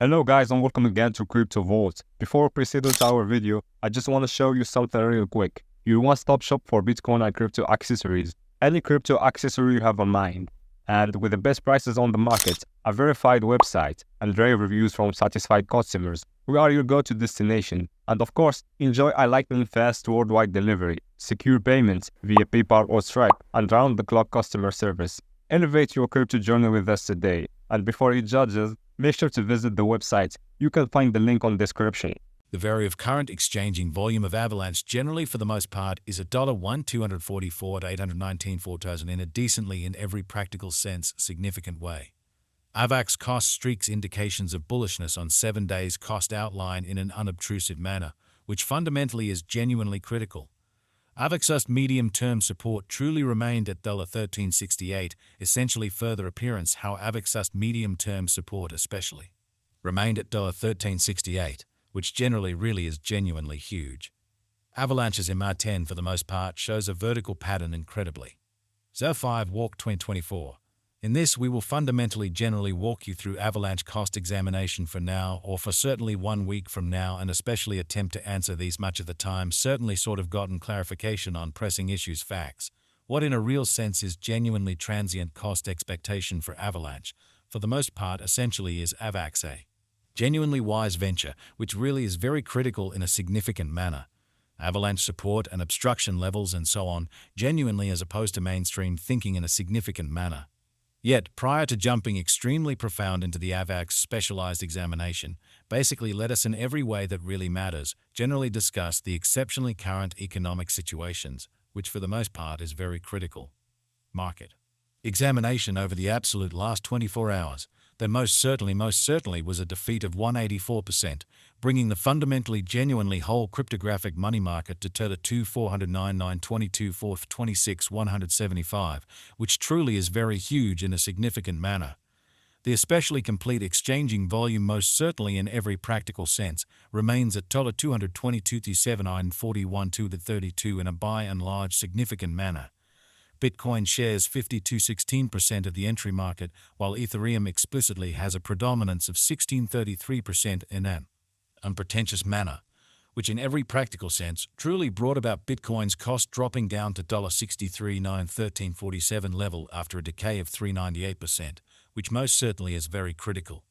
Hello guys and welcome again to Crypto Vault. Before we proceed with our video, I just want to show you something real quick. Your one-stop shop for Bitcoin and crypto accessories. Any crypto accessory you have in mind. And with the best prices on the market, a verified website, and rave reviews from satisfied customers, we are your go-to destination. And of course, enjoy a lightning fast worldwide delivery, secure payments via PayPal or Stripe, and round-the-clock customer service. Elevate your crypto journey with us today. And before you judge us, make sure to visit the website. You can find the link on description. The value of current exchanging volume of Avalanche generally for the most part is $1,244 to $819,400 in a decently in every practical sense significant way. Avax cost streaks indications of bullishness on 7 days cost outline in an unobtrusive manner, which fundamentally is genuinely critical. Avax's medium-term support truly remained at $1368, essentially further appearance how Avax's medium-term support especially remained at $1368, which generally really is genuinely huge. Avalanche's MR10 for the most part shows a vertical pattern incredibly. ZO5 Walk 2024. In this we will fundamentally generally walk you through Avalanche cost examination for now or for certainly 1 week from now and especially attempt to answer these much of the time certainly sort of gotten clarification on pressing issues facts. What in a real sense is genuinely transient cost expectation for Avalanche, for the most part essentially is Avax a genuinely wise venture, which really is very critical in a significant manner. Avalanche support and obstruction levels and so on, genuinely as opposed to mainstream thinking in a significant manner. Yet, prior to jumping extremely profound into the Avax specialized examination, basically let us in every way that really matters, generally discuss the exceptionally current economic situations, which for the most part is very critical. Market examination over the absolute last 24 hours, then most certainly was a defeat of 184%, bringing the fundamentally genuinely whole cryptographic money market to $2 409,922 4th 26 175, which truly is very huge in a significant manner. The especially complete exchanging volume most certainly in every practical sense remains at $222.7941 to the 32 in a by and large significant manner. Bitcoin shares 52.16% of the entry market, while Ethereum explicitly has a predominance of 16.33% in an unpretentious manner, which in every practical sense truly brought about Bitcoin's cost dropping down to $63,913.47 level after a decay of 398%, which most certainly is very critical.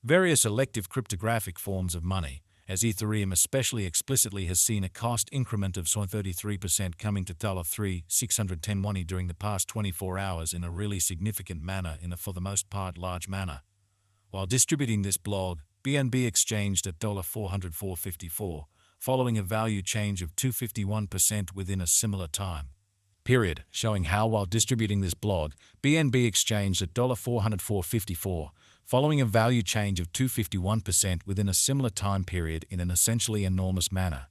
Various elective cryptographic forms of money, as Ethereum especially explicitly has seen a cost increment of 33% coming to $3,610 during the past 24 hours in a really significant manner in a for the most part large manner. While distributing this blog, BNB exchanged at $404.54, following a value change of 251% within a similar time period, showing how while distributing this blog, BNB exchanged at $404.54, following a value change of 251% within a similar time period in an essentially enormous manner.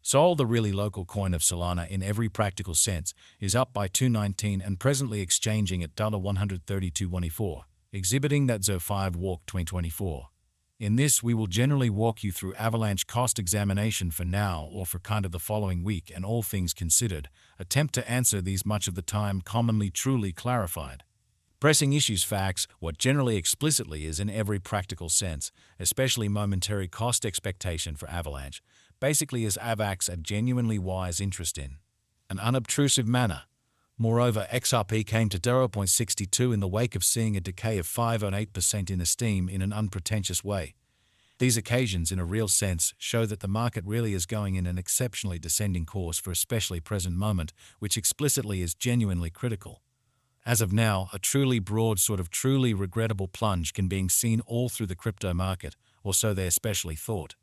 Sol, the really local coin of Solana in every practical sense, is up by 219 and presently exchanging at $132.24, exhibiting that ZO5 Walk 2024. In this, we will generally walk you through Avalanche cost examination for now or for kind of the following week and all things considered, attempt to answer these much of the time commonly truly clarified. Pressing issues facts, what generally explicitly is in every practical sense, especially momentary cost expectation for Avalanche, basically is Avax a genuinely wise interest in an unobtrusive manner. Moreover, XRP came to 0.62 in the wake of seeing a decay of 5.8% in esteem in an unpretentious way. These occasions, in a real sense, show that the market really is going in an exceptionally descending course for especially present moment, which explicitly is genuinely critical. As of now, a truly broad sort of truly regrettable plunge can be seen all through the crypto market, or so they especially thought.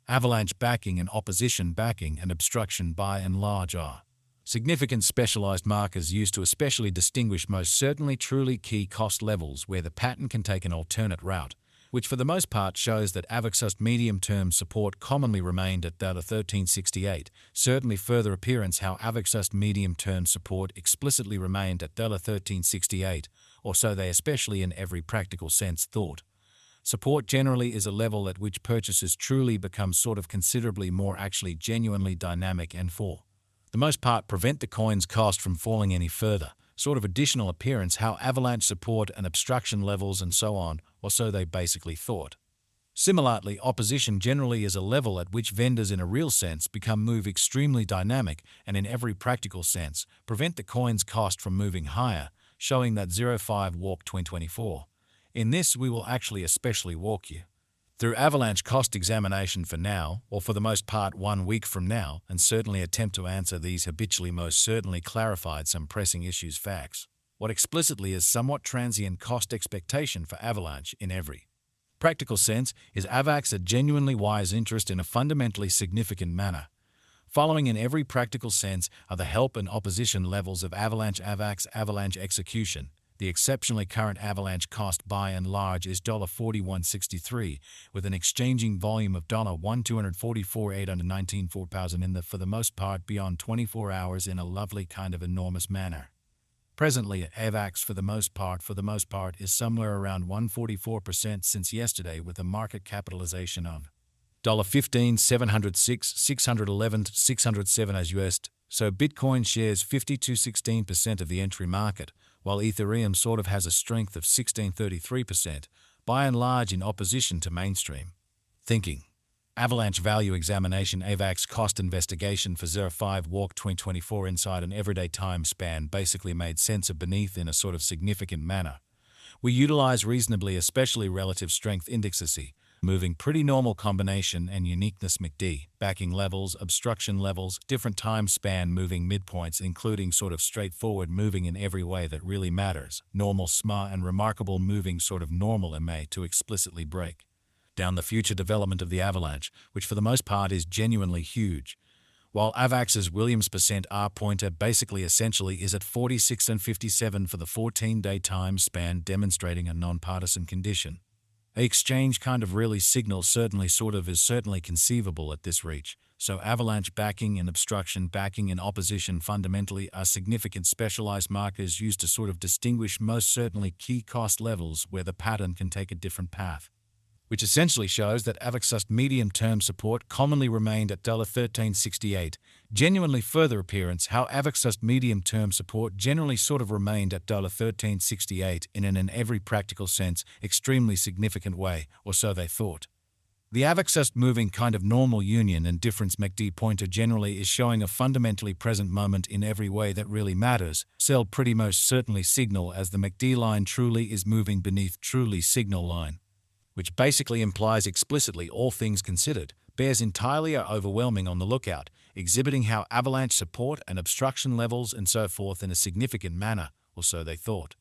Avalanche backing and opposition backing and obstruction by and large are significant specialized markers used to especially distinguish most certainly truly key cost levels where the pattern can take an alternate route, which for the most part shows that Avax's medium-term support commonly remained at $1368, certainly further appearance how Avax's medium-term support explicitly remained at $1368, or so they especially in every practical sense thought. Support generally is a level at which purchases truly become sort of considerably more actually genuinely dynamic and for the most part prevent the coin's cost from falling any further, sort of additional appearance how Avalanche support and obstruction levels and so on, or so they basically thought. Similarly, opposition generally is a level at which vendors in a real sense move extremely dynamic and in every practical sense prevent the coin's cost from moving higher, showing that 05 walk 2024. In this we will actually especially walk you through Avalanche cost examination for now, or for the most part 1 week from now, and certainly attempt to answer these habitually most certainly clarified some pressing issues facts. What explicitly is somewhat transient cost expectation for Avalanche in every practical sense is Avax a genuinely wise interest in a fundamentally significant manner. Following in every practical sense are the help and opposition levels of Avalanche Avax Avalanche execution. The exceptionally current Avalanche cost by and large is $41.63, with an exchanging volume of $1,244,819 in the for the most part beyond 24 hours in a lovely kind of enormous manner. Presently, Avax for the most part is somewhere around 144% since yesterday, with a market capitalization of $15,706, $611, $607 as US. So Bitcoin shares 52.16% of the entry market, while Ethereum sort of has a strength of 16.33%, by and large in opposition to mainstream thinking. Avalanche value examination Avax cost investigation for 05 walk 2024 inside an everyday time span basically made sense of beneath in a sort of significant manner. We utilize reasonably especially relative strength indexes, moving pretty normal combination and uniqueness MACD, backing levels, obstruction levels, different time span moving midpoints including sort of straightforward moving in every way that really matters, normal SMA and remarkable moving sort of normal MA to explicitly break down the future development of the Avalanche, which for the most part is genuinely huge. While Avax's Williams percent R pointer basically essentially is at 46 and 57 for the 14-day time span, demonstrating a nonpartisan condition. A exchange kind of really signal is certainly conceivable at this reach, so Avalanche backing and obstruction backing and opposition fundamentally are significant specialized markers used to sort of distinguish most certainly key cost levels where the pattern can take a different path, which essentially shows that Avax's medium-term support commonly remained at $13.68. Genuinely further appearance how Avax's medium-term support generally sort of remained at $13.68 in an every practical sense extremely significant way, or so they thought. The Avax's moving kind of normal union and difference MACD pointer generally is showing a fundamentally present moment in every way that really matters. Sell pretty most certainly signal as the MACD line truly is moving beneath truly signal line, which basically implies explicitly all things considered, bears entirely are overwhelming on the lookout, exhibiting how Avalanche support and obstruction levels and so forth in a significant manner, or so they thought.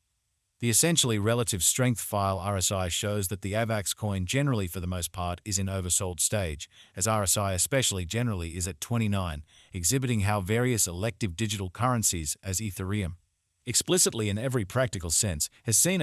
The essentially relative strength file RSI shows that the Avax coin generally for the most part is in oversold stage, as RSI especially generally is at 29, exhibiting how various elective digital currencies, as Ethereum, explicitly in every practical sense, has seen a